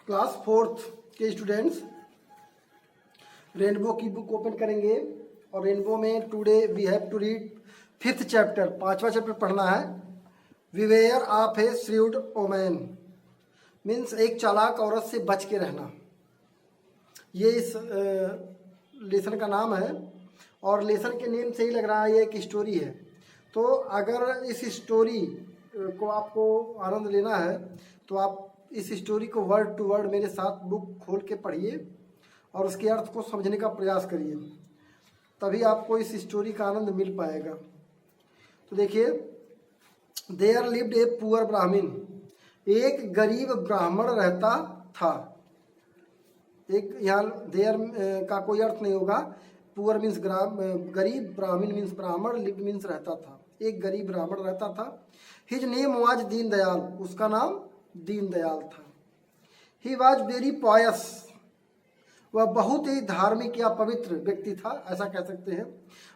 Class fourth के students rainbow की book open करेंगे और रेनबो में today we have to read fifth chapter, पांचवा चैप्टर पढ़ना है। Beware of a shrewd woman means एक चालाक औरत से बच के रहना, ये इस लेसन का नाम है। और लेसन के नेम से ही लग रहा है ये एक स्टोरी है। तो अगर इस स्टोरी को आपको आनंद लेना है तो आप इस स्टोरी को वर्ड टू वर्ड मेरे साथ बुक खोल के पढ़िए और उसके अर्थ को समझने का प्रयास करिए, तभी आपको इस स्टोरी का आनंद मिल पाएगा। तो देखिए, देयर लिव्ड ए पुअर ब्राह्मण, एक गरीब ब्राह्मण रहता था। एक यहाँ देयर का कोई अर्थ नहीं होगा। पुअर मीन्स गरीब, ब्राह्मण मीन्स ब्राह्मण, लिव्ड मीन्स रहता था। एक गरीब ब्राह्मण रहता था। हिज नेम वाज दीनदयाल, उसका नाम दीनदयाल था। ही वाज वेरी पॉयस, वह बहुत ही धार्मिक या पवित्र व्यक्ति था, ऐसा कह सकते हैं।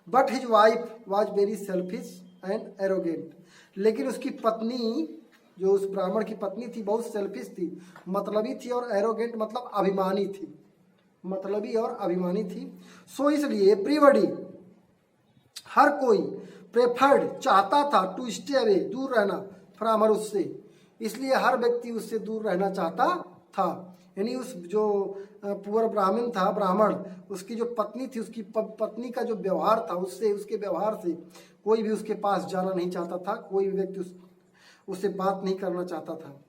But his wife was very selfish and arrogant, लेकिन उसकी पत्नी, जो उस ब्राह्मण की पत्नी थी, बहुत सेल्फिश थी, मतलबी थी, और एरोगेंट मतलब अभिमानी थी, मतलबी और अभिमानी थी। सो इसलिए एवरीबॉडी, हर कोई, प्रेफर्ड पुअर था, टू स्टे अवे, दूर रहना, फ्रॉम हर, उससे, इसलिए हर व्यक्ति उससे दूर रहना चाहता था। यानी उस जो पुअर ब्राह्मण था, ब्राह्मण, उसकी जो पत्नी थी, उसकी पत्नी का जो व्यवहार था, उससे, उसके व्यवहार से कोई भी उसके पास जाना नहीं चाहता था, कोई भी व्यक्ति उससे बात नहीं करना चाहता था।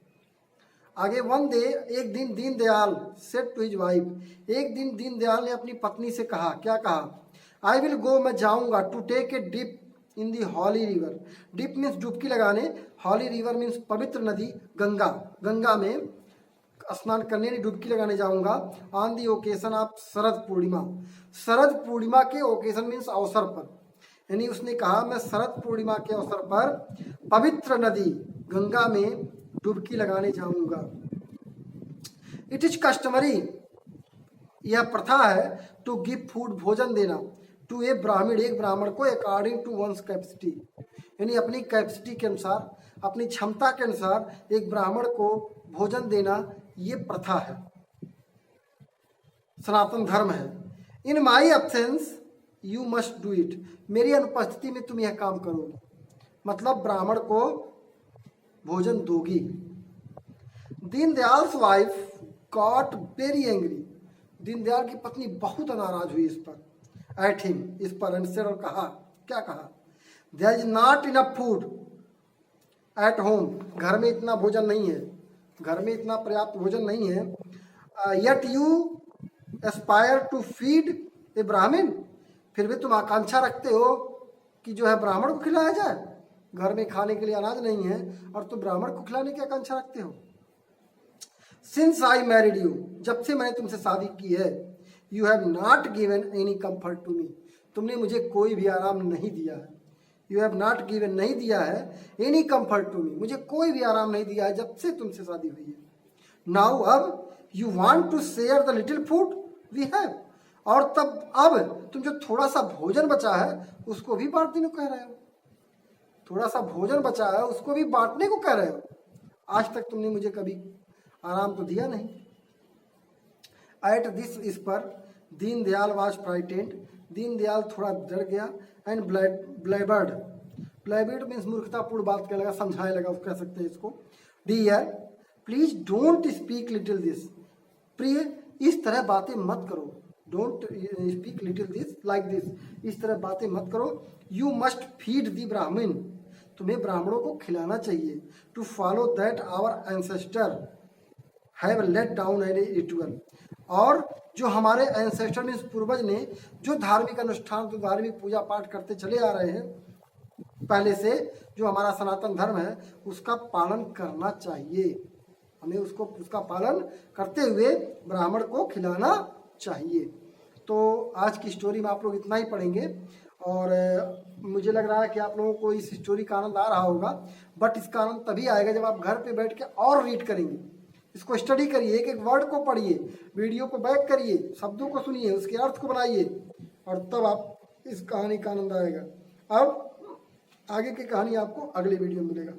आगे, वन डे, एक दिन, Deendayal said to his wife, एक दिन दीनदयाल ने अपनी पत्नी से कहा, क्या कहा? आई विल गो, मैं जाऊंगा, to take a dip in the holy river. Dip means डुबकी लगाने, हॉली रिवर मीन्स पवित्र नदी, गंगा, गंगा में स्नान करने, डुबकी लगाने जाऊंगा। On the occasion of Sharad Purnima, Sharad Purnima के ओकेशन मीन्स अवसर पर, यानी उसने कहा मैं शरद पूर्णिमा के अवसर पर पवित्र नदी गंगा में डुबकी लगाने जाऊंगा। इट इज कस्टमरी, यह प्रथा है, टू गिव फूड, भोजन देना, टू ए ब्राह्मण, एक ब्राह्मण को, अकॉर्डिंग टू वंस कैपेसिटी, यानी अपनी कैपेसिटी के अनुसार, अपनी क्षमता के अनुसार एक ब्राह्मण को भोजन देना, ये प्रथा है, सनातन धर्म है। In my absence you must do it, मेरी अनुपस्थिति में तुम यह काम करोगी, मतलब ब्राह्मण को भोजन दोगी। Deendayal's wife got very angry, Deendayal की पत्नी बहुत नाराज हुई इस पर, एट हिम, इस पर, एंड सेड, और कहा, क्या कहा? There is not enough food at home, घर में इतना भोजन नहीं है, घर में इतना पर्याप्त भोजन नहीं है। Yet you aspire to feed a Brahmin, फिर भी तुम आकांक्षा रखते हो कि जो है ब्राह्मण को खिलाया जाए, घर में खाने के लिए अनाज नहीं है और तुम ब्राह्मण को खिलाने की आकांक्षा रखते हो। सिंस आई मैरिड यू, जब से मैंने तुमसे शादी की है, you have not given any comfort to me, तुमने मुझे कोई भी आराम नहीं दिया है। यू हैव नॉट गिवन, नहीं दिया है, एनी कंफर्ट टू मी, मुझे कोई भी आराम नहीं दिया है जब से तुमसे शादी हुई है। नाउ, अब, you want to share the little food we have, और तब अब तुम जो थोड़ा सा भोजन बचा है उसको भी बांटने को कह रहे हो, थोड़ा सा भोजन बचा है उसको भी बांटने को कह रहे हो। आज तक तुमने मुझे कभी आराम तो दिया नहीं। एट दिस, इस पर, दीनदयाल वाज फ्राइटेंड, दीनदयाल थोड़ा डर गया, एंड ब्लेबर्ड, ब्लेबर्ड मीन्स मूर्खतापूर्ण बात कहने लगा, समझाने लगा, कह सकते हैं इसको। Dear please don't speak little this, प्रिय इस तरह बातें मत करो, don't speak little this like this, इस तरह बातें मत करो। यू मस्ट फीड दी ब्राह्मण, तुम्हें ब्राह्मणों को खिलाना चाहिए। To follow that our ancestor have let down an ritual, और जो हमारे एंसेस्टर मीन्स पूर्वज ने जो धार्मिक अनुष्ठान, जो धार्मिक पूजा पाठ करते चले आ रहे हैं पहले से, जो हमारा सनातन धर्म है, उसका पालन करना चाहिए, हमें उसका पालन करते हुए ब्राह्मण को खिलाना चाहिए। तो आज की स्टोरी में आप लोग इतना ही पढ़ेंगे, और मुझे लग रहा है कि आप लोगों को इस स्टोरी का आनंद आ रहा होगा, बट इसका आनंद तभी आएगा जब आप घर पे बैठ के और रीड करेंगे, इसको स्टडी करिए, एक एक वर्ड को पढ़िए, वीडियो को बैक करिए, शब्दों को सुनिए, उसके अर्थ को बनाइए, और तब आप इस कहानी का आनंद आएगा। अब आगे की कहानी आपको अगले वीडियो में मिलेगा।